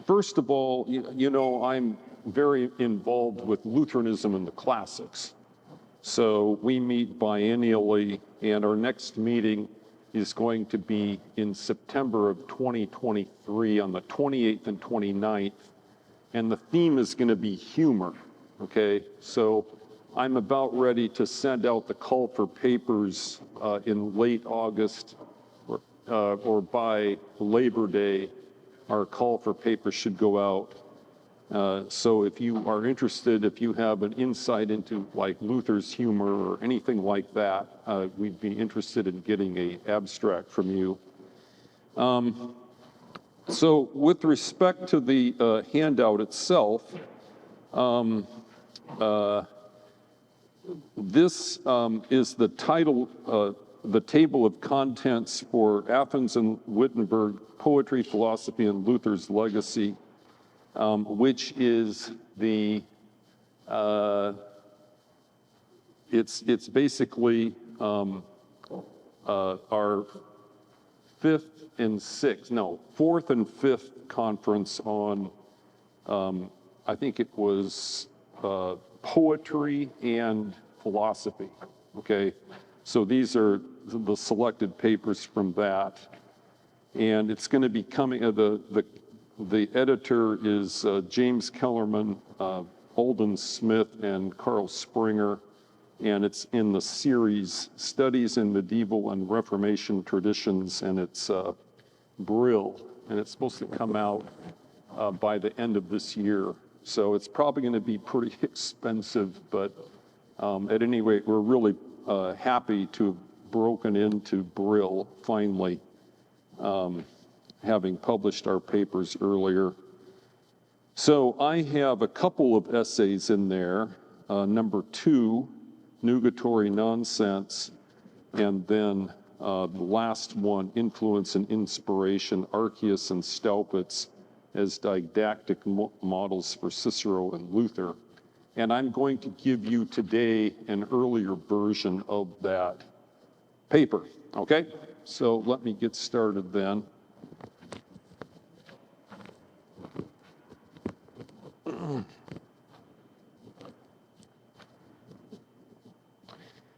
First of all, you know, I'm very involved with Lutheranism and the classics. So we meet biennially, and our next meeting is going to be in September of 2023 on the 28th and 29th. And the theme is going to be humor, okay? So I'm about ready to send out the call for papers in late August or by Labor Day. Our call for papers should go out. So if you are interested, if you have an insight into like Luther's humor or anything like that, we'd be interested in getting an abstract from you. So with respect to the handout itself, this is the title, the table of contents for Athens and Wittenberg, Poetry, Philosophy, and Luther's Legacy, which is the, it's basically our fourth and fifth conference on, I think it was poetry and philosophy, okay? So these are the selected papers from that. And it's going to be coming, the editor is James Kellerman, Alden Smith, and Carl Springer. And it's in the series Studies in Medieval and Reformation Traditions, and it's Brill. And it's supposed to come out by the end of this year. So it's probably going to be pretty expensive, but at any rate, we're really happy to have broken into Brill finally, having published our papers earlier. So I have a couple of essays in there. Number 2, Nugatory Nonsense, and then the last one, Influence and Inspiration, Archias and Staupitz as didactic models for Cicero and Luther. And I'm going to give you today an earlier version of that paper, okay? So let me get started then.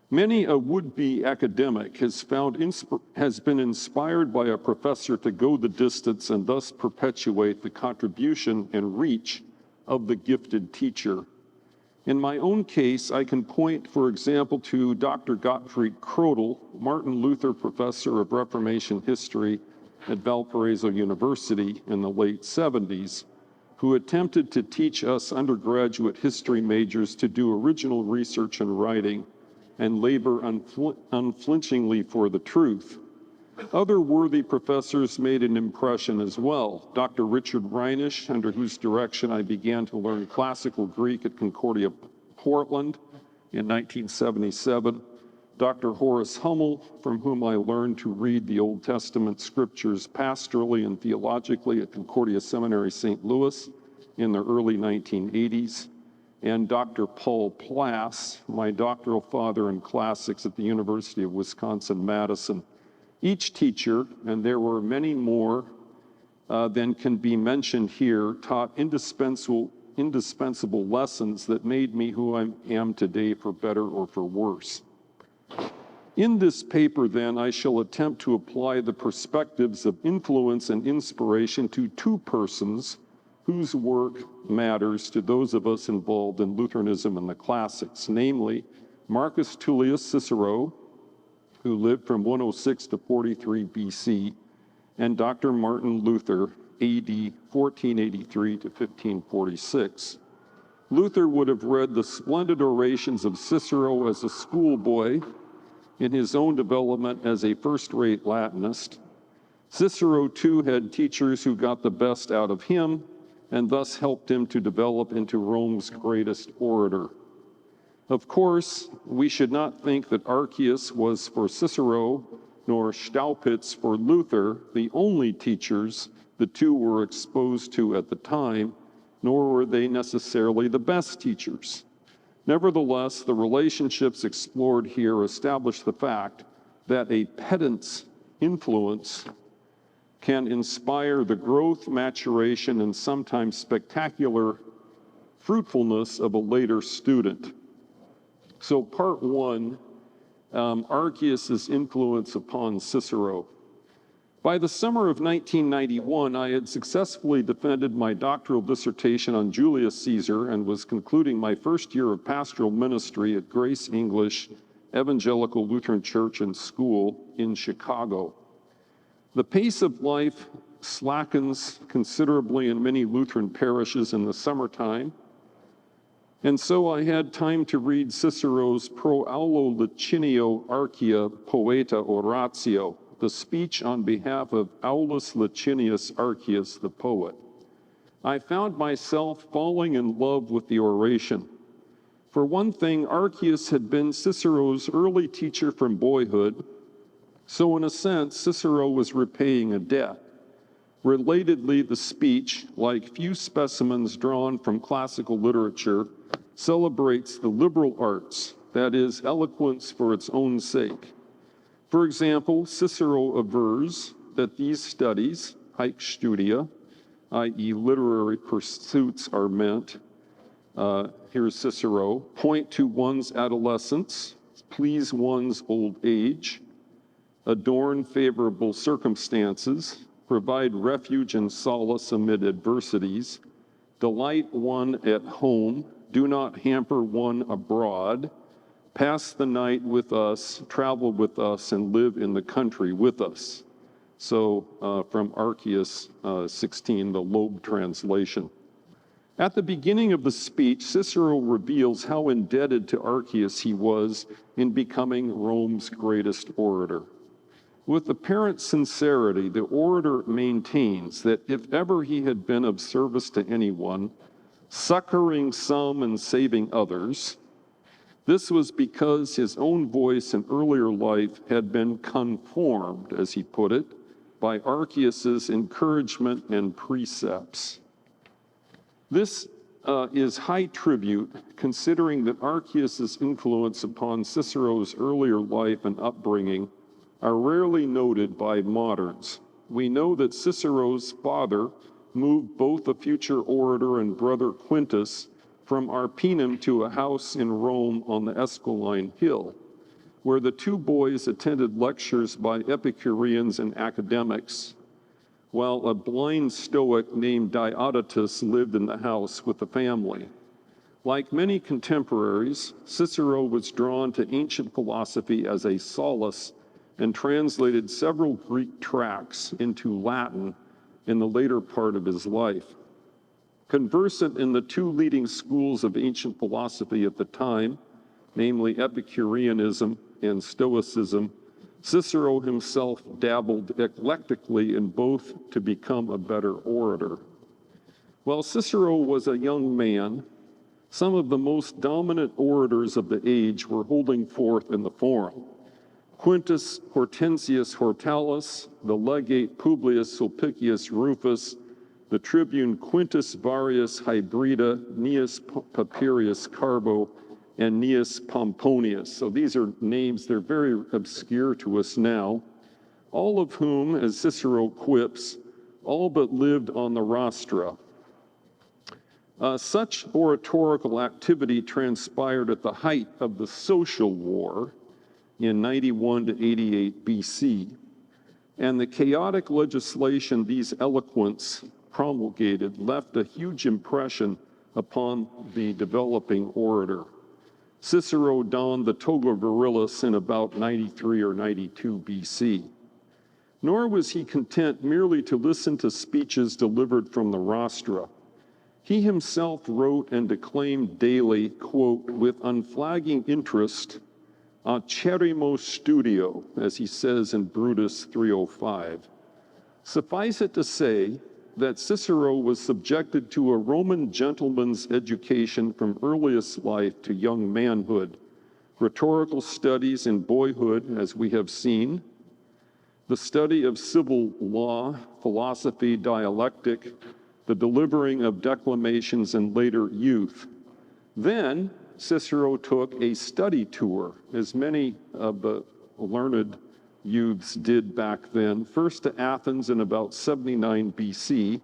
Many a would-be academic has been inspired by a professor to go the distance and thus perpetuate the contribution and reach of the gifted teacher. In my own case, I can point, for example, to Dr. Gottfried Krodel, Martin Luther Professor of Reformation History at Valparaiso University in the late 70s, who attempted to teach us undergraduate history majors to do original research and writing and labor unflinchingly for the truth. Other worthy professors made an impression as well. Dr. Richard Reinisch, under whose direction I began to learn classical Greek at Concordia, Portland in 1977. Dr. Horace Hummel, from whom I learned to read the Old Testament scriptures pastorally and theologically at Concordia Seminary, St. Louis in the early 1980s. And Dr. Paul Plass, my doctoral father in classics at the University of Wisconsin-Madison. Each teacher, and there were many more than can be mentioned here, taught indispensable lessons that made me who I am today, for better or for worse. In this paper, then, I shall attempt to apply the perspectives of influence and inspiration to 2 persons whose work matters to those of us involved in Lutheranism and the classics, namely Marcus Tullius Cicero, who lived from 106 to 43 BC, and Dr. Martin Luther, AD 1483 to 1546. Luther would have read the splendid orations of Cicero as a schoolboy in his own development as a first-rate Latinist. Cicero, too, had teachers who got the best out of him and thus helped him to develop into Rome's greatest orator. Of course, we should not think that Archias was for Cicero, nor Staupitz for Luther, the only teachers the two were exposed to at the time, nor were they necessarily the best teachers. Nevertheless, the relationships explored here establish the fact that a pedant's influence can inspire the growth, maturation, and sometimes spectacular fruitfulness of a later student. So part one, Archias' influence upon Cicero. By the summer of 1991, I had successfully defended my doctoral dissertation on Julius Caesar and was concluding my first year of pastoral ministry at Grace English Evangelical Lutheran Church and School in Chicago. The pace of life slackens considerably in many Lutheran parishes in the summertime, and so I had time to read Cicero's Pro Aulo Licinio Archia Poeta Oratio, the speech on behalf of Aulus Licinius Archias, the poet. I found myself falling in love with the oration. For one thing, Archias had been Cicero's early teacher from boyhood, so in a sense, Cicero was repaying a debt. Relatedly, the speech, like few specimens drawn from classical literature, celebrates the liberal arts, that is, eloquence for its own sake. For example, Cicero avers that these studies, haec studia, i.e. literary pursuits are meant, here's Cicero, point to one's adolescence, please one's old age, adorn favorable circumstances, provide refuge and solace amid adversities, delight one at home, do not hamper one abroad, pass the night with us, travel with us, and live in the country with us. So from Archias 16, the Loeb translation. At the beginning of the speech, Cicero reveals how indebted to Archias he was in becoming Rome's greatest orator. With apparent sincerity, the orator maintains that if ever he had been of service to anyone, succoring some and saving others, this was because his own voice in earlier life had been conformed, as he put it, by Archias's encouragement and precepts. This is high tribute, considering that Archias's influence upon Cicero's earlier life and upbringing are rarely noted by moderns. We know that Cicero's father moved both a future orator and brother Quintus from Arpinum to a house in Rome on the Esquiline Hill, where the two boys attended lectures by Epicureans and academics, while a blind Stoic named Diodotus lived in the house with the family. Like many contemporaries, Cicero was drawn to ancient philosophy as a solace and translated several Greek tracts into Latin in the later part of his life. Conversant in the two leading schools of ancient philosophy at the time, namely Epicureanism and Stoicism, Cicero himself dabbled eclectically in both to become a better orator. While Cicero was a young man, some of the most dominant orators of the age were holding forth in the forum. Quintus Hortensius Hortalus, the legate Publius Sulpicius Rufus, the tribune Quintus Varius Hybrida, Gnaeus Papirius Carbo, and Gnaeus Pomponius. So these are names, they're very obscure to us now, all of whom, as Cicero quips, all but lived on the rostra. Such oratorical activity transpired at the height of the social war in 91 to 88 BC, and the chaotic legislation these eloquents promulgated left a huge impression upon the developing orator. Cicero donned the toga virilis in about 93 or 92 BC. Nor was he content merely to listen to speeches delivered from the rostra. He himself wrote and declaimed daily, quote, with unflagging interest, acerrimo studio, as he says in Brutus 305. Suffice it to say that Cicero was subjected to a Roman gentleman's education from earliest life to young manhood, rhetorical studies in boyhood, as we have seen, the study of civil law, philosophy, dialectic, the delivering of declamations in later youth. Then Cicero took a study tour, as many of the learned youths did back then, first to Athens in about 79 BC,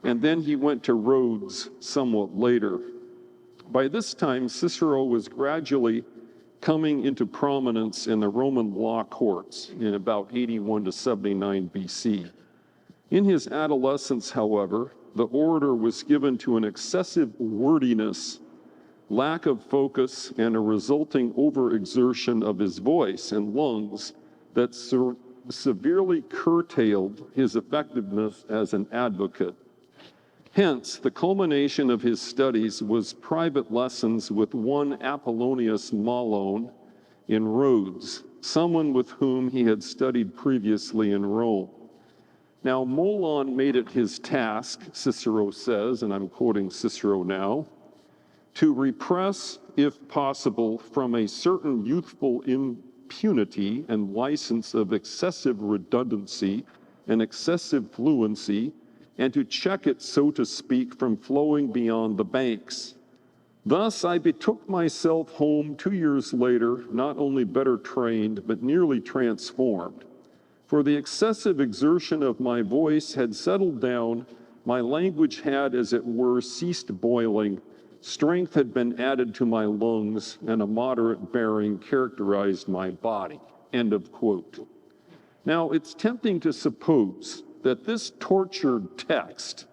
and then he went to Rhodes somewhat later. By this time, Cicero was gradually coming into prominence in the Roman law courts in about 81 to 79 BC. In his adolescence, however, the orator was given to an excessive wordiness, lack of focus, and a resulting overexertion of his voice and lungs that severely curtailed his effectiveness as an advocate. Hence, the culmination of his studies was private lessons with one Apollonius Malone in Rhodes, someone with whom he had studied previously in Rome. Now, Molon made it his task, Cicero says, and I'm quoting Cicero now, to repress, if possible, from a certain youthful impunity and license of excessive redundancy and excessive fluency, and to check it, so to speak, from flowing beyond the banks. Thus, I betook myself home 2 years later, not only better trained, but nearly transformed. For the excessive exertion of my voice had settled down, my language had, as it were, ceased boiling, strength had been added to my lungs, and a moderate bearing characterized my body. End of quote. Now, it's tempting to suppose that this tortured text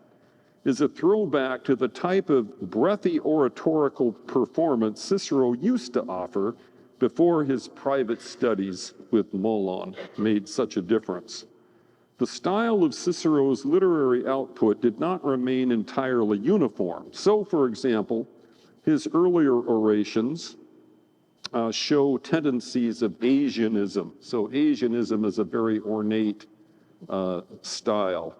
is a throwback to the type of breathy oratorical performance Cicero used to offer before his private studies with Molon made such a difference. The style of Cicero's literary output did not remain entirely uniform. So, for example, his earlier orations show tendencies of Asianism. So Asianism is a very ornate style.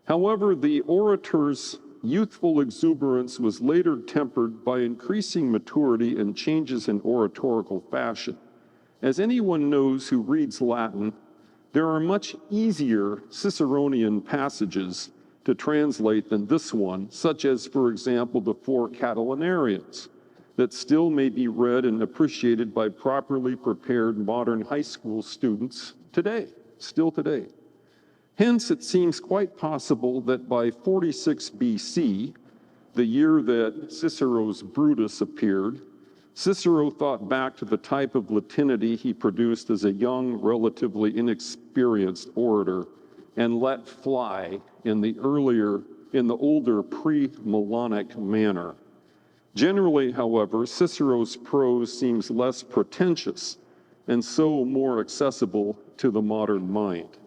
However, the orator's youthful exuberance was later tempered by increasing maturity and changes in oratorical fashion. As anyone knows who reads Latin, there are much easier Ciceronian passages to translate than this one, such as, for example, the 4 Catilinarians, that still may be read and appreciated by properly prepared modern high school students today, still today. Hence, it seems quite possible that by 46 BC, the year that Cicero's Brutus appeared, Cicero thought back to the type of Latinity he produced as a young, relatively inexperienced orator and let fly in the older pre-Molonic manner. Generally, however, Cicero's prose seems less pretentious and so more accessible to the modern mind.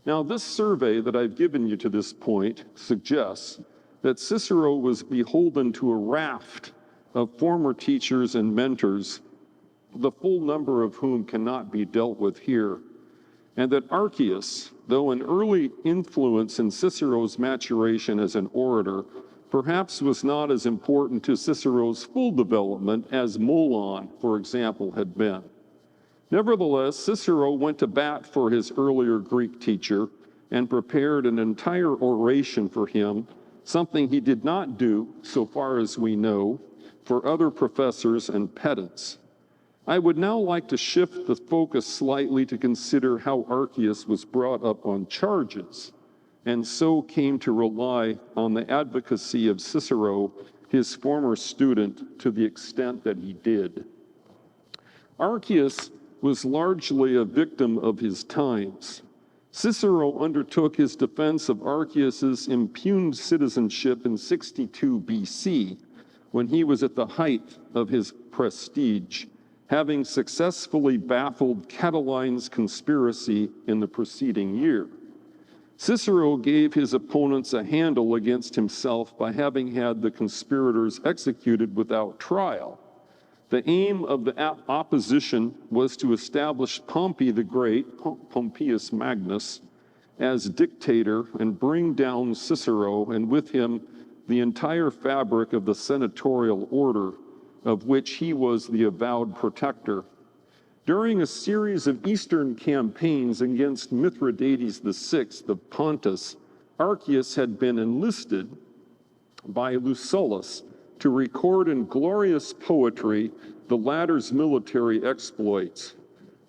Now, this survey that I've given you to this point suggests that Cicero was beholden to a raft of former teachers and mentors, the full number of whom cannot be dealt with here, and that Archias, though an early influence in Cicero's maturation as an orator, perhaps was not as important to Cicero's full development as Molon, for example, had been. Nevertheless, Cicero went to bat for his earlier Greek teacher and prepared an entire oration for him, something he did not do, so far as we know, for other professors and pedants. I would now like to shift the focus slightly to consider how Archias was brought up on charges, and so came to rely on the advocacy of Cicero, his former student, to the extent that he did. Archias was largely a victim of his times. Cicero undertook his defense of Archias's impugned citizenship in 62 BC, when he was at the height of his prestige, having successfully baffled Catiline's conspiracy in the preceding year. Cicero gave his opponents a handle against himself by having had the conspirators executed without trial. The aim of the opposition was to establish Pompey the Great, Pompeius Magnus, as dictator and bring down Cicero, and with him the entire fabric of the senatorial order, of which he was the avowed protector. During a series of Eastern campaigns against Mithridates VI of Pontus, Archias had been enlisted by Lucullus to record in glorious poetry the latter's military exploits.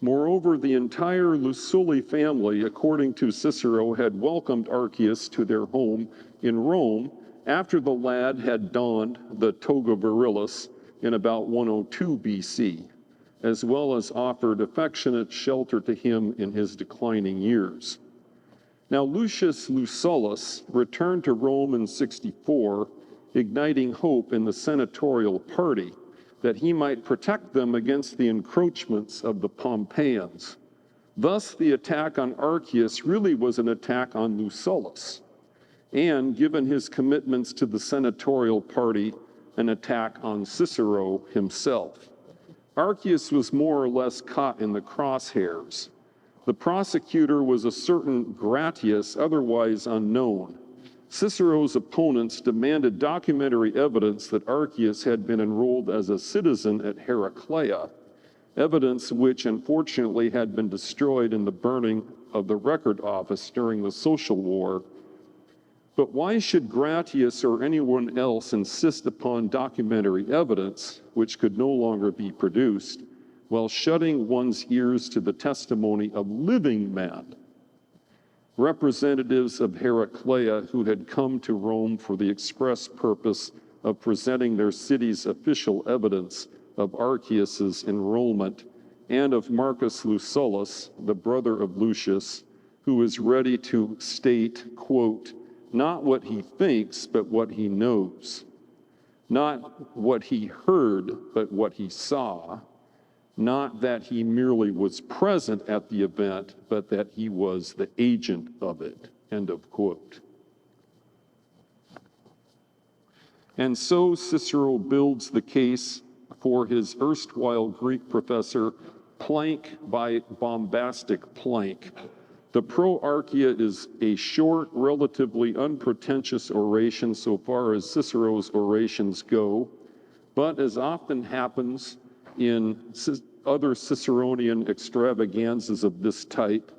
Moreover, the entire Luculi family, according to Cicero, had welcomed Archias to their home in Rome after the lad had donned the toga virilis in about 102 BC, as well as offered affectionate shelter to him in his declining years. Now Lucius Lucullus returned to Rome in 64, igniting hope in the senatorial party that he might protect them against the encroachments of the Pompeians. Thus, the attack on Archias really was an attack on Lucullus, and given his commitments to the senatorial party, an attack on Cicero himself. Archias was more or less caught in the crosshairs. The prosecutor was a certain Gratius, otherwise unknown. Cicero's opponents demanded documentary evidence that Archias had been enrolled as a citizen at Heraclea, evidence which unfortunately had been destroyed in the burning of the record office during the Social War. But why should Gratius or anyone else insist upon documentary evidence, which could no longer be produced, while shutting one's ears to the testimony of living men, representatives of Heraclea who had come to Rome for the express purpose of presenting their city's official evidence of Archias's enrollment, and of Marcus Lucullus, the brother of Lucius, who is ready to state, quote, not what he thinks, but what he knows, not what he heard, but what he saw, not that he merely was present at the event, but that he was the agent of it, end of quote. And so Cicero builds the case for his erstwhile Greek professor, plank by bombastic plank. The Pro-Archia is a short, relatively unpretentious oration so far as Cicero's orations go, but as often happens in other Ciceronian extravaganzas of this type,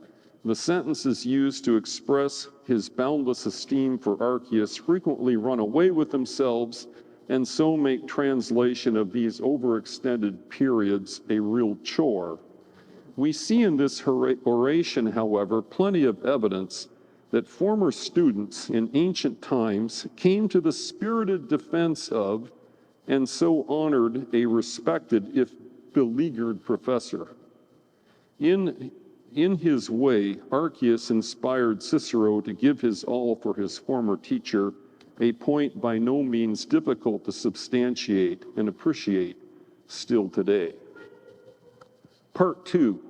the sentences used to express his boundless esteem for Archias frequently run away with themselves and so make translation of these overextended periods a real chore. We see in this oration, however, plenty of evidence that former students in ancient times came to the spirited defense of and so honored a respected, if beleaguered, professor. In his way, Archias inspired Cicero to give his all for his former teacher, a point by no means difficult to substantiate and appreciate still today. Part 2,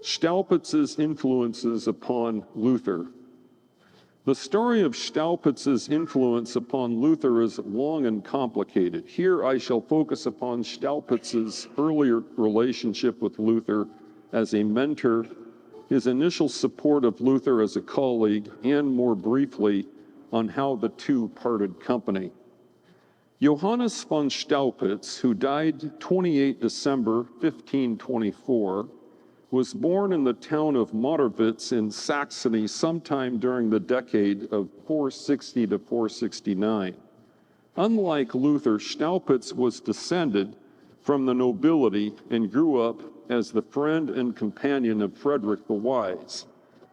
Staupitz's influences upon Luther. The story of Staupitz's influence upon Luther is long and complicated. Here I shall focus upon Staupitz's earlier relationship with Luther as a mentor, his initial support of Luther as a colleague, and more briefly, on how the two parted company. Johannes von Staupitz, who died 28 December 1524, was born in the town of Motterwitz in Saxony sometime during the decade of 460 to 469. Unlike Luther, Staupitz was descended from the nobility and grew up as the friend and companion of Frederick the Wise,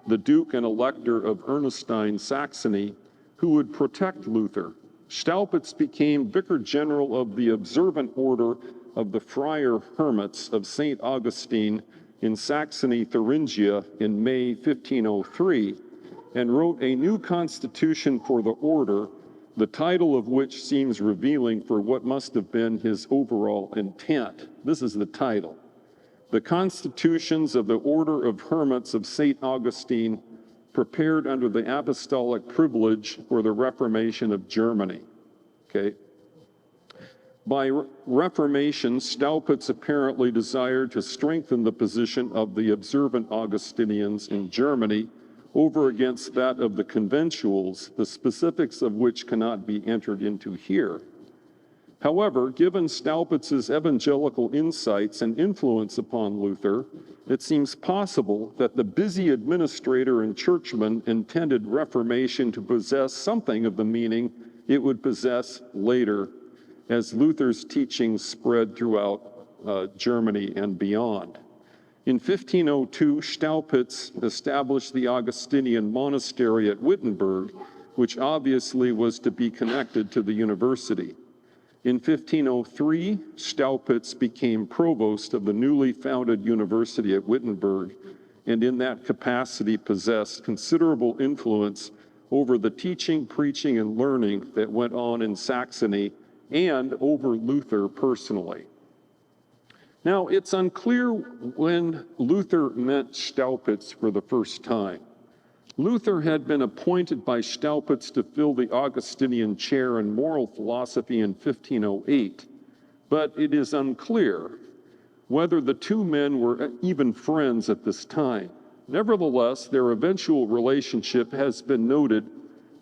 the Duke and Elector of Ernestine, Saxony, who would protect Luther. Staupitz became Vicar General of the Observant Order of the Friar Hermits of St. Augustine in Saxony, Thuringia in May 1503, and wrote a new constitution for the order, the title of which seems revealing for what must have been his overall intent. This is the title: The Constitutions of the Order of Hermits of St. Augustine, prepared under the apostolic privilege for the Reformation of Germany. Okay. By Reformation, Staupitz apparently desired to strengthen the position of the observant Augustinians in Germany over against that of the conventuals, the specifics of which cannot be entered into here. However, given Staupitz's evangelical insights and influence upon Luther, it seems possible that the busy administrator and churchman intended Reformation to possess something of the meaning it would possess later, as Luther's teachings spread throughout Germany and beyond. In 1502, Staupitz established the Augustinian monastery at Wittenberg, which obviously was to be connected to the university. In 1503, Staupitz became provost of the newly founded university at Wittenberg, and in that capacity possessed considerable influence over the teaching, preaching, and learning that went on in Saxony and over Luther personally. Now, it's unclear when Luther met Staupitz for the first time. Luther had been appointed by Staupitz to fill the Augustinian chair in moral philosophy in 1508, but it is unclear whether the two men were even friends at this time. Nevertheless, their eventual relationship has been noted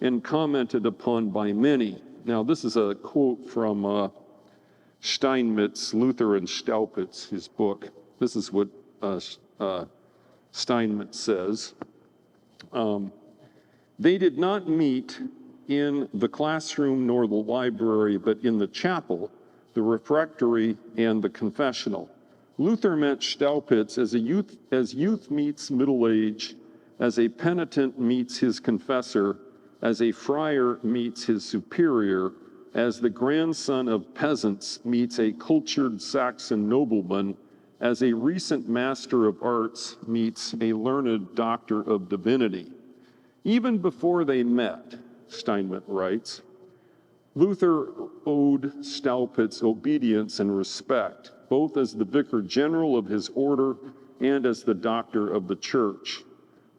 and commented upon by many. Now, this is a quote from Steinmetz, Luther and Staupitz, his book. This is what Steinmetz says. They did not meet in the classroom nor the library, but in the chapel, the refectory, and the confessional. Luther met Staupitz as youth meets middle age, as a penitent meets his confessor, as a friar meets his superior, as the grandson of peasants meets a cultured Saxon nobleman, as a recent master of arts meets a learned doctor of divinity. Even before they met, Steinmetz writes, Luther owed Staupitz obedience and respect, both as the vicar general of his order and as the doctor of the church.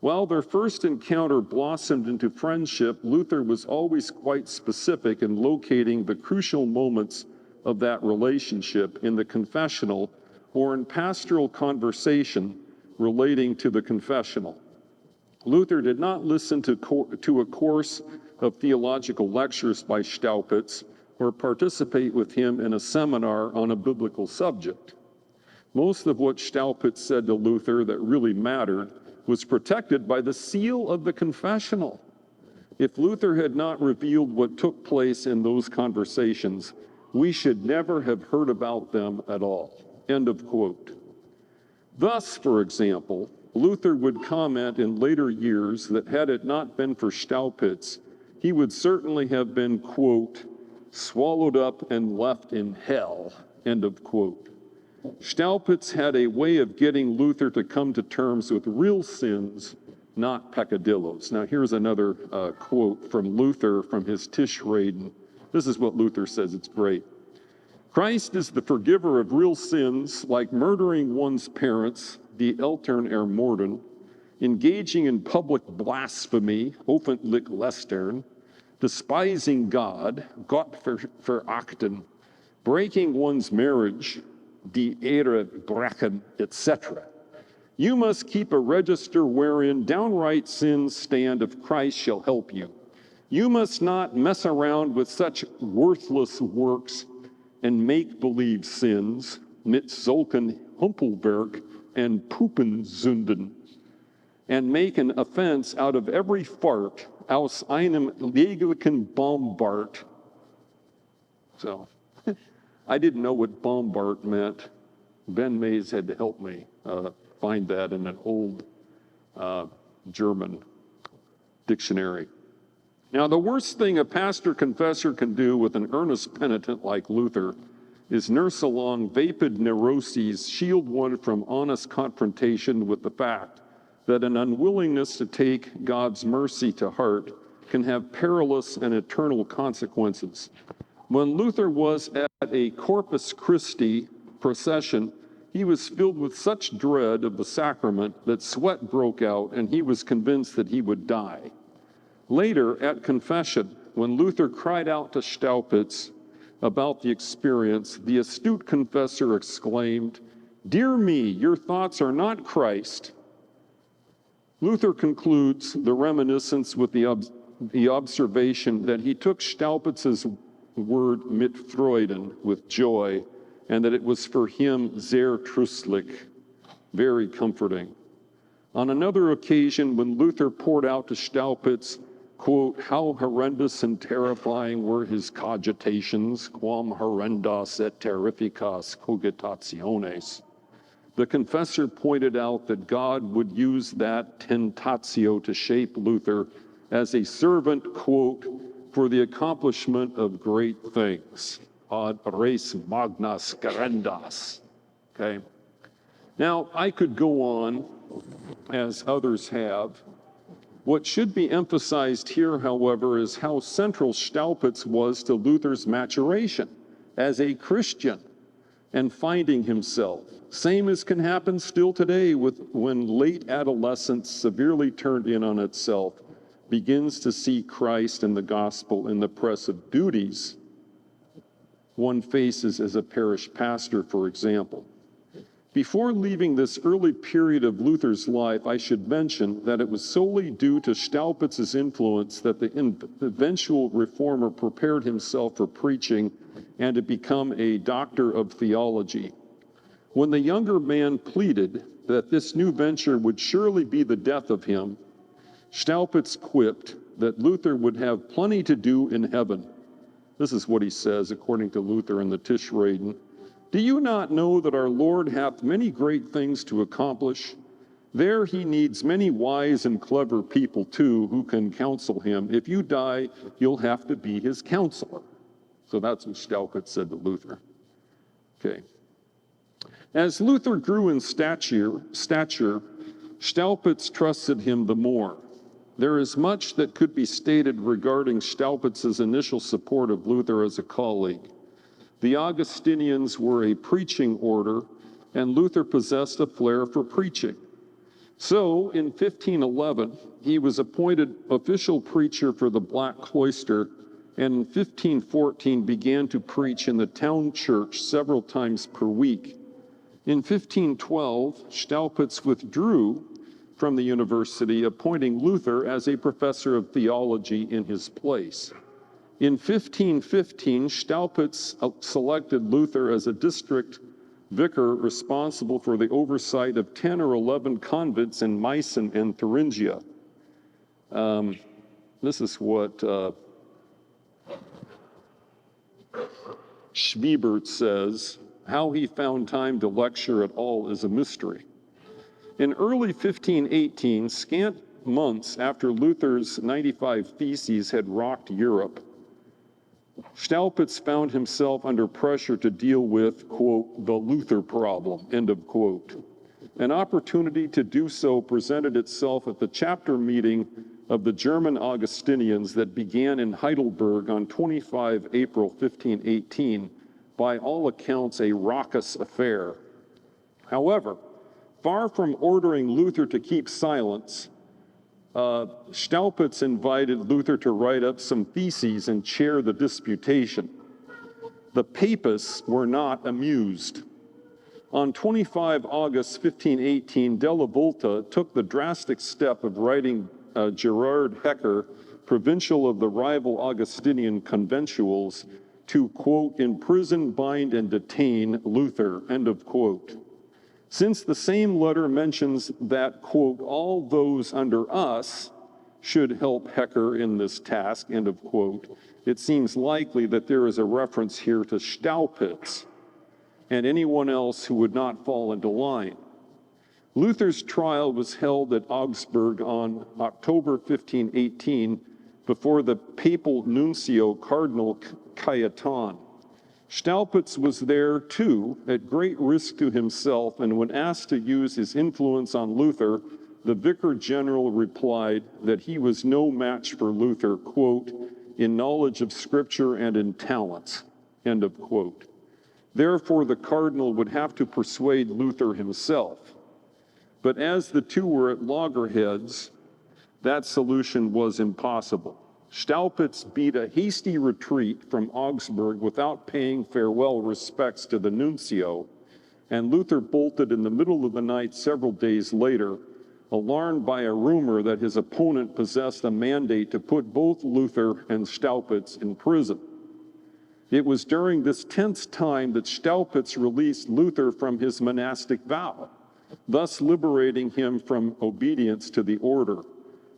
While their first encounter blossomed into friendship, Luther was always quite specific in locating the crucial moments of that relationship in the confessional or in pastoral conversation relating to the confessional. Luther did not listen to a course of theological lectures by Staupitz or participate with him in a seminar on a biblical subject. Most of what Staupitz said to Luther that really mattered was protected by the seal of the confessional. If Luther had not revealed what took place in those conversations, we should never have heard about them at all. End of quote. Thus, for example, Luther would comment in later years that had it not been for Staupitz, he would certainly have been, quote, swallowed up and left in hell, end of quote. Staupitz had a way of getting Luther to come to terms with real sins, not peccadillos. Now here's another quote from Luther from his Tischreden. This is what Luther says, it's great. Christ is the forgiver of real sins, like murdering one's parents, die Eltern ermorden, engaging in public blasphemy, offentlich lästern, despising God, Gott verachten, breaking one's marriage, die Ehre brechen, etc. You must keep a register wherein downright sins stand if Christ shall help you. You must not mess around with such worthless works and make-believe sins, mit solchen Humpelwerk and Pupensünden, and make an offense out of every fart aus einem jeglichen Bombard. So, I didn't know what Bombard meant. Ben Mays had to help me find that in an old German dictionary. Now, the worst thing a pastor-confessor can do with an earnest penitent like Luther is nurse along vapid neuroses, shield one from honest confrontation with the fact that an unwillingness to take God's mercy to heart can have perilous and eternal consequences. When Luther was at a Corpus Christi procession, he was filled with such dread of the sacrament that sweat broke out and he was convinced that he would die. Later, at confession, when Luther cried out to Staupitz about the experience, the astute confessor exclaimed, "Dear me, your thoughts are not Christ." Luther concludes the reminiscence with the observation that he took Staupitz's word mit Freuden, with joy, and that it was for him sehr tröstlich, very comforting. On another occasion, when Luther poured out to Staupitz, quote, how horrendous and terrifying were his cogitations, quam horrendas et terrificas cogitationes. The confessor pointed out that God would use that tentatio to shape Luther as a servant, quote, for the accomplishment of great things, ad res magnas gerendas, okay? Now, I could go on, as others have. What should be emphasized here, however, is how central Staupitz was to Luther's maturation as a Christian and finding himself. Same as can happen still today when late adolescence, severely turned in on itself, begins to see Christ and the gospel in the press of duties one faces as a parish pastor, for example. Before leaving this early period of Luther's life, I should mention that it was solely due to Staupitz's influence that the eventual reformer prepared himself for preaching and to become a doctor of theology. When the younger man pleaded that this new venture would surely be the death of him, Staupitz quipped that Luther would have plenty to do in heaven. This is what he says, according to Luther in the Tischreden. Do you not know that our Lord hath many great things to accomplish? There he needs many wise and clever people too who can counsel him. If you die, you'll have to be his counselor. So that's what Staupitz said to Luther. Okay. As Luther grew in stature, Staupitz trusted him the more. There is much that could be stated regarding Staupitz's initial support of Luther as a colleague. The Augustinians were a preaching order, and Luther possessed a flair for preaching. So, in 1511, he was appointed official preacher for the Black Cloister, and in 1514 began to preach in the town church several times per week. In 1512, Staupitz withdrew from the university, appointing Luther as a professor of theology in his place. In 1515, Staupitz selected Luther as a district vicar responsible for the oversight of 10 or 11 convents in Meissen and Thuringia. This is what Schwiebert says. How he found time to lecture at all is a mystery. In early 1518, scant months after Luther's 95 Theses had rocked Europe, Staupitz found himself under pressure to deal with, quote, the Luther problem, end of quote. An opportunity to do so presented itself at the chapter meeting of the German Augustinians that began in Heidelberg on 25 April 1518, by all accounts a raucous affair. However, far from ordering Luther to keep silence, Staupitz invited Luther to write up some theses and chair the disputation. The papists were not amused. On 25 August 1518, Della Volta took the drastic step of writing Gerard Hecker, provincial of the rival Augustinian conventuals, to, quote, imprison, bind, and detain Luther, end of quote. Since the same letter mentions that, quote, all those under us should help Hecker in this task, end of quote, it seems likely that there is a reference here to Staupitz and anyone else who would not fall into line. Luther's trial was held at Augsburg on October 1518 before the papal nuncio, Cardinal Cajetan. Staupitz was there too, at great risk to himself, and when asked to use his influence on Luther, the vicar general replied that he was no match for Luther, quote, in knowledge of Scripture and in talents, end of quote. Therefore, the cardinal would have to persuade Luther himself. But as the two were at loggerheads, that solution was impossible. Staupitz beat a hasty retreat from Augsburg without paying farewell respects to the nuncio, and Luther bolted in the middle of the night several days later, alarmed by a rumor that his opponent possessed a mandate to put both Luther and Staupitz in prison. It was during this tense time that Staupitz released Luther from his monastic vow, thus liberating him from obedience to the order.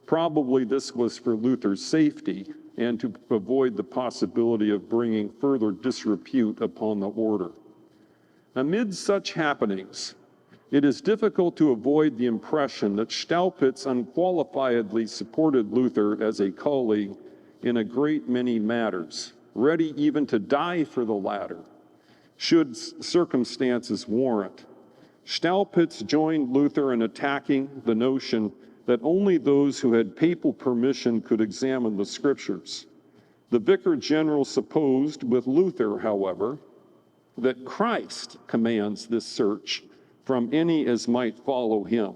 Probably this was for Luther's safety and to avoid the possibility of bringing further disrepute upon the order. Amid such happenings, it is difficult to avoid the impression that Staupitz unqualifiedly supported Luther as a colleague in a great many matters, ready even to die for the latter, should circumstances warrant. Staupitz joined Luther in attacking the notion that only those who had papal permission could examine the scriptures. The Vicar General supposed with Luther, however, that Christ commands this search from any as might follow him.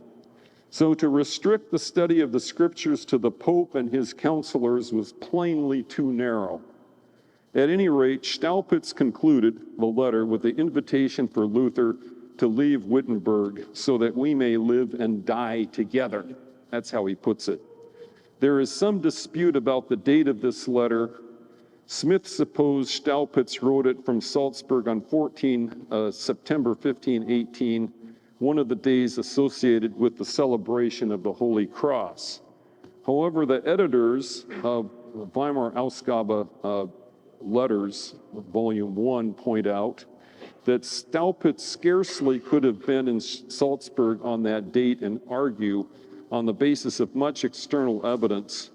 So to restrict the study of the scriptures to the Pope and his counselors was plainly too narrow. At any rate, Staupitz concluded the letter with the invitation for Luther to leave Wittenberg so that we may live and die together. That's how he puts it. There is some dispute about the date of this letter. Smith supposed Staupitz wrote it from Salzburg on September 1518, one of the days associated with the celebration of the Holy Cross. However, the editors of Weimar Ausgabe Letters, Volume 1, point out that Staupitz scarcely could have been in Salzburg on that date and argue on the basis of much external evidence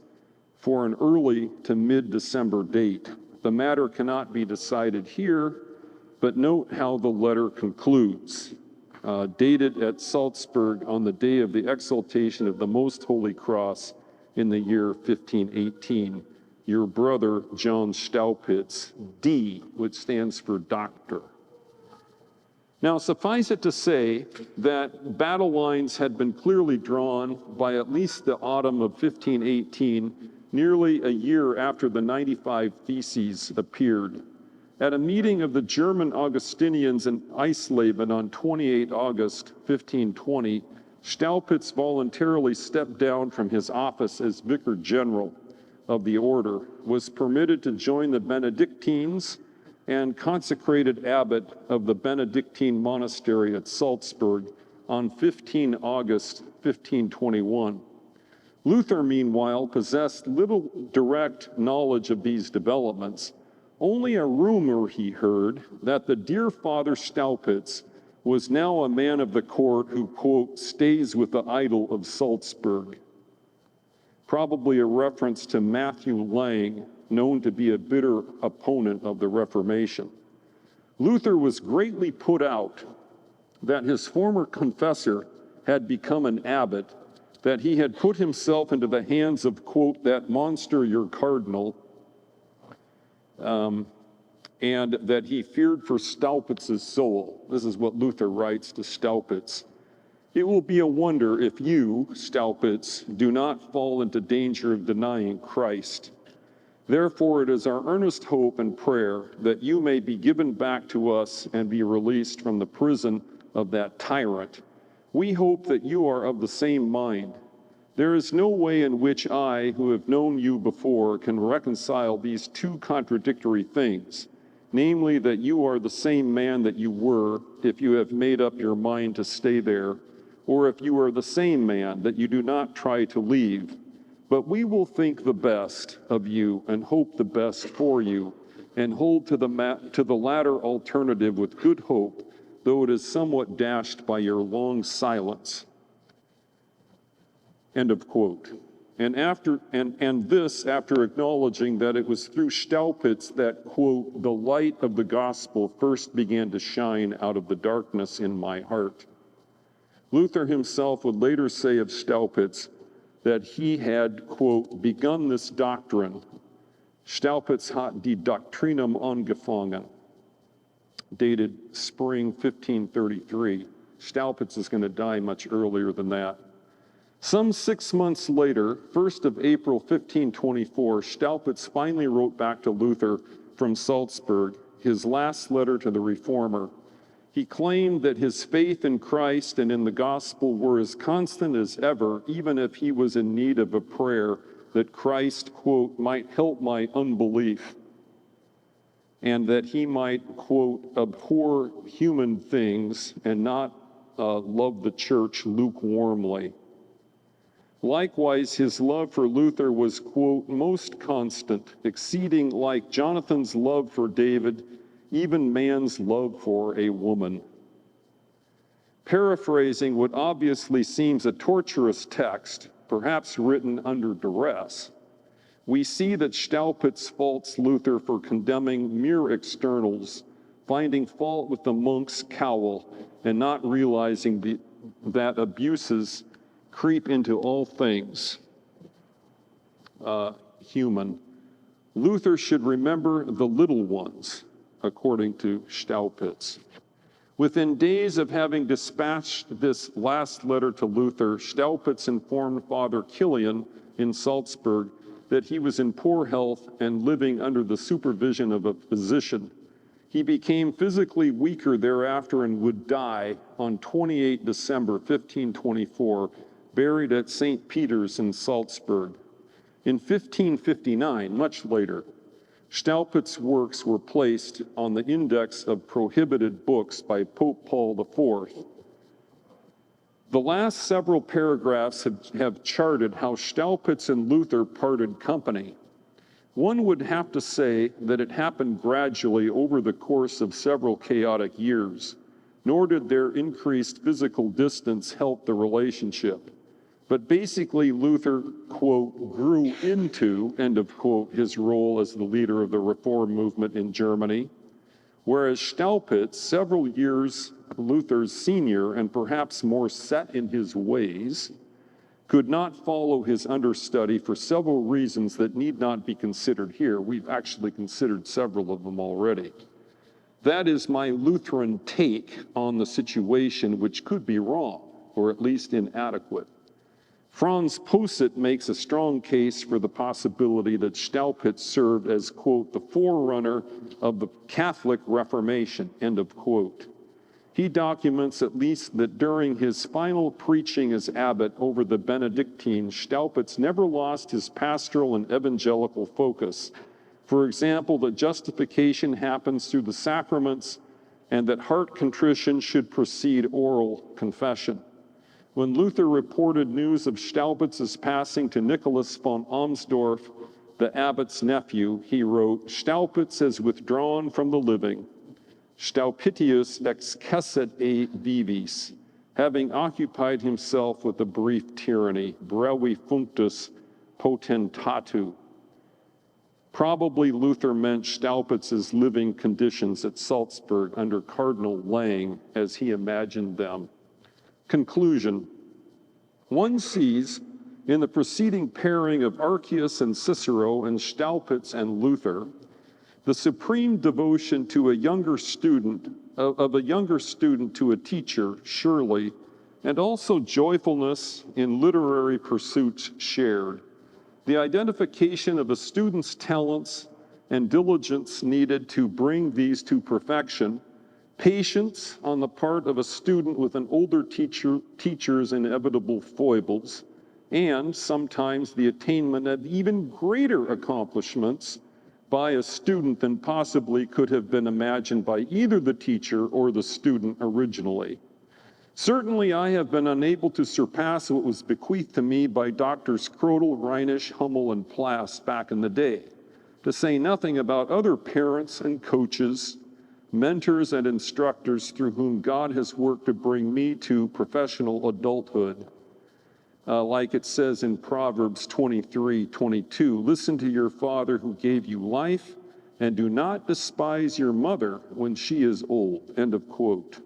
for an early to mid-December date. The matter cannot be decided here, but note how the letter concludes. Dated at Salzburg on the day of the exaltation of the Most Holy Cross in the year 1518. Your brother, John Staupitz, D, which stands for doctor. Now, suffice it to say that battle lines had been clearly drawn by at least the autumn of 1518, nearly a year after the 95 Theses appeared. At a meeting of the German Augustinians in Eisleben on 28 August 1520, Staupitz voluntarily stepped down from his office as Vicar General of the order, was permitted to join the Benedictines, and consecrated abbot of the Benedictine monastery at Salzburg on 15 August 1521. Luther, meanwhile, possessed little direct knowledge of these developments. Only a rumor he heard that the dear Father Staupitz was now a man of the court who, quote, stays with the idol of Salzburg. Probably a reference to Matthew Lang, known to be a bitter opponent of the Reformation. Luther was greatly put out that his former confessor had become an abbot, that he had put himself into the hands of, quote, that monster your cardinal, and that he feared for Staupitz's soul. This is what Luther writes to Staupitz. It will be a wonder if you, Staupitz, do not fall into danger of denying Christ. Therefore, it is our earnest hope and prayer that you may be given back to us and be released from the prison of that tyrant. We hope that you are of the same mind. There is no way in which I, who have known you before, can reconcile these two contradictory things, namely that you are the same man that you were if you have made up your mind to stay there, or if you are the same man that you do not try to leave. But we will think the best of you and hope the best for you, and hold to the latter alternative with good hope, though it is somewhat dashed by your long silence. End of quote. And this after acknowledging that it was through Staupitz that, quote, the light of the gospel first began to shine out of the darkness in my heart. Luther himself would later say of Staupitz that he had, quote, begun this doctrine. Staupitz hat die Doktrinum angefangen, dated spring 1533. Staupitz is going to die much earlier than that. Some 6 months later, 1st of April 1524, Staupitz finally wrote back to Luther from Salzburg, his last letter to the Reformer. He claimed that his faith in Christ and in the gospel were as constant as ever, even if he was in need of a prayer that Christ, quote, might help my unbelief, and that he might, quote, abhor human things and not love the church lukewarmly. Likewise, his love for Luther was, quote, most constant, exceeding like Jonathan's love for David, even man's love for a woman. Paraphrasing what obviously seems a torturous text, perhaps written under duress, we see that Staupitz faults Luther for condemning mere externals, finding fault with the monk's cowl, and not realizing that abuses creep into all things human. Luther should remember the little ones, according to Staupitz. Within days of having dispatched this last letter to Luther, Staupitz informed Father Kilian in Salzburg that he was in poor health and living under the supervision of a physician. He became physically weaker thereafter and would die on 28 December 1524, buried at St. Peter's in Salzburg. In 1559, much later, Staupitz's works were placed on the Index of Prohibited Books by Pope Paul IV. The last several paragraphs have charted how Staupitz and Luther parted company. One would have to say that it happened gradually over the course of several chaotic years, nor did their increased physical distance help the relationship. But basically, Luther, quote, grew into, end of quote, his role as the leader of the Reform movement in Germany, whereas Staupitz, several years Luther's senior and perhaps more set in his ways, could not follow his understudy for several reasons that need not be considered here. We've actually considered several of them already. That is my Lutheran take on the situation, which could be wrong, or at least inadequate. Franz Posset makes a strong case for the possibility that Staupitz served as, quote, the forerunner of the Catholic Reformation, end of quote. He documents at least that during his final preaching as abbot over the Benedictines, Staupitz never lost his pastoral and evangelical focus. For example, that justification happens through the sacraments and that heart contrition should precede oral confession. When Luther reported news of Staupitz's passing to Nicholas von Amsdorf, the abbot's nephew, he wrote, Staupitz has withdrawn from the living. Staupitius excessit e vivis, having occupied himself with a brief tyranny, brevi functus potentatu. Probably Luther meant Staupitz's living conditions at Salzburg under Cardinal Lang as he imagined them. Conclusion. One sees in the preceding pairing of Archias and Cicero and Staupitz and Luther the supreme devotion to a younger student, of a younger student to a teacher, surely, and also joyfulness in literary pursuits shared. The identification of a student's talents and diligence needed to bring these to perfection, patience on the part of a student with an older teacher's inevitable foibles, and sometimes the attainment of even greater accomplishments by a student than possibly could have been imagined by either the teacher or the student originally. Certainly, I have been unable to surpass what was bequeathed to me by Doctors Krodel, Reinisch, Hummel, and Plass back in the day, to say nothing about other parents and coaches, mentors and instructors through whom God has worked to bring me to professional adulthood. Like it says in Proverbs 23:22, listen to your father who gave you life, and do not despise your mother when she is old, end of quote.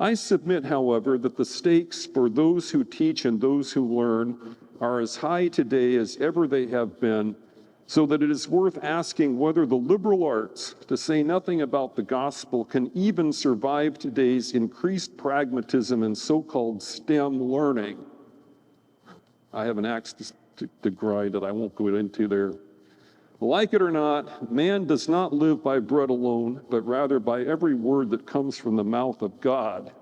I submit, however, that the stakes for those who teach and those who learn are as high today as ever they have been, so that it is worth asking whether the liberal arts, to say nothing about the gospel, can even survive today's increased pragmatism and so-called STEM learning. I have an axe to grind that I won't go into there. Like it or not, man does not live by bread alone, but rather by every word that comes from the mouth of God.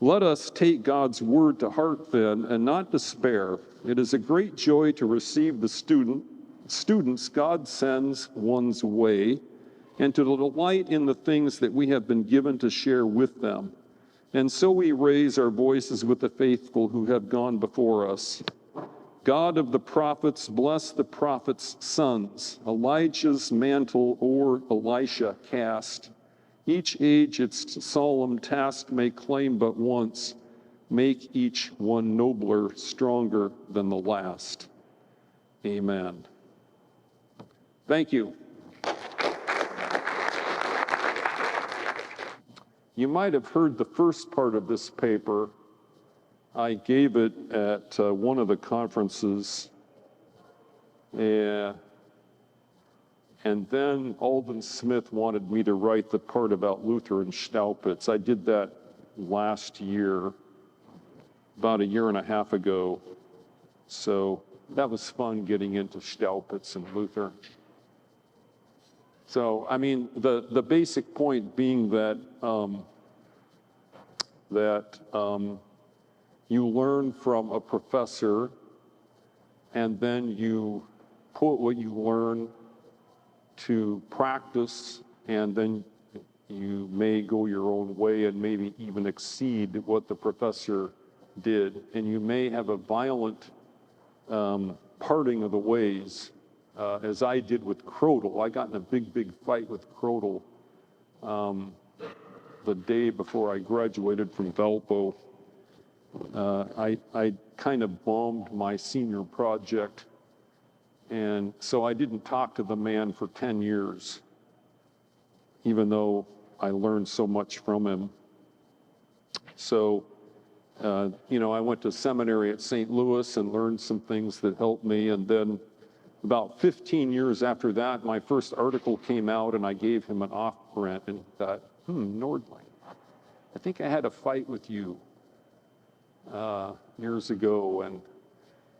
Let us take God's word to heart then, and not despair. It is a great joy to receive the students God sends one's way, and to delight in the things that we have been given to share with them. And so we raise our voices with the faithful who have gone before us. God of the prophets, bless the prophets' sons, Elijah's mantle o'er Elisha cast, Each age its solemn task may claim but once, make each one nobler, stronger than the last. Amen. Thank you. You might have heard the first part of this paper. I gave it at one of the conferences. And then Alden Smith wanted me to write the part about Luther and Staupitz. I did that last year, about a year and a half ago. So that was fun getting into Staupitz and Luther. So, I mean, the basic point being that you learn from a professor, and then you put what you learn to practice, and then you may go your own way and maybe even exceed what the professor did. And you may have a violent parting of the ways, as I did with Crodel. I got in a big fight with Crodel the day before I graduated from Valpo. I kind of bombed my senior project, and so I didn't talk to the man for 10 years, even though I learned so much from him. So, I went to seminary at St. Louis and learned some things that helped me, and then about 15 years after that, my first article came out, and I gave him an off-print, and thought, Nordling, I think I had a fight with you years ago. And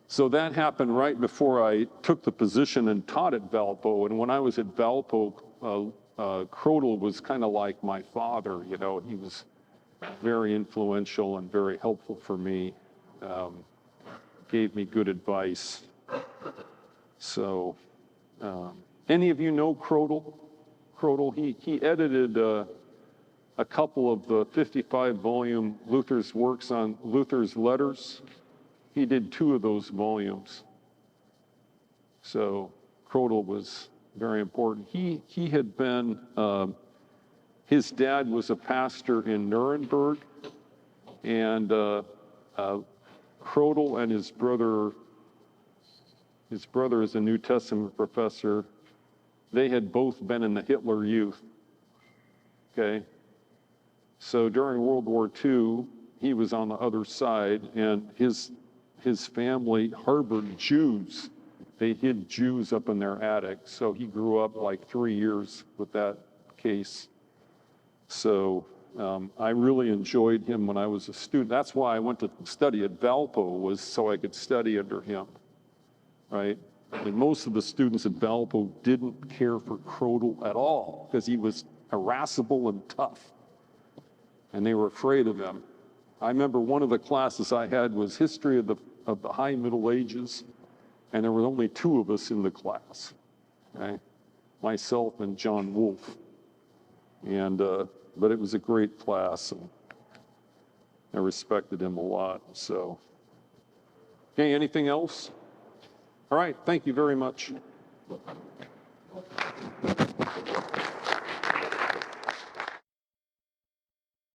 so that happened right before I took the position and taught at Valpo. And when I was at Valpo, Crodel was kind of like my father. He was very influential and very helpful for me, gave me good advice. So, any of you know Crodel? Crodel, he edited a couple of the 55-volume Luther's works on Luther's letters. He did 2 of those volumes. So Crodel was very important. He had been, his dad was a pastor in Nuremberg, and Crodel and his brother is a New Testament professor. They had both been in the Hitler Youth. Okay? So during World War II, he was on the other side, and his family harbored Jews. They hid Jews up in their attic. So he grew up like 3 years with that case. So I really enjoyed him when I was a student. That's why I went to study at Valpo, was so I could study under him, right? And most of the students at Valpo didn't care for Crodel at all because he was irascible and tough, and they were afraid of him. I remember one of the classes I had was history of the High Middle Ages, and there were only 2 of us in the class, okay? Myself and John Wolfe. And but it was a great class, and I respected him a lot. So, okay, anything else? All right, thank you very much.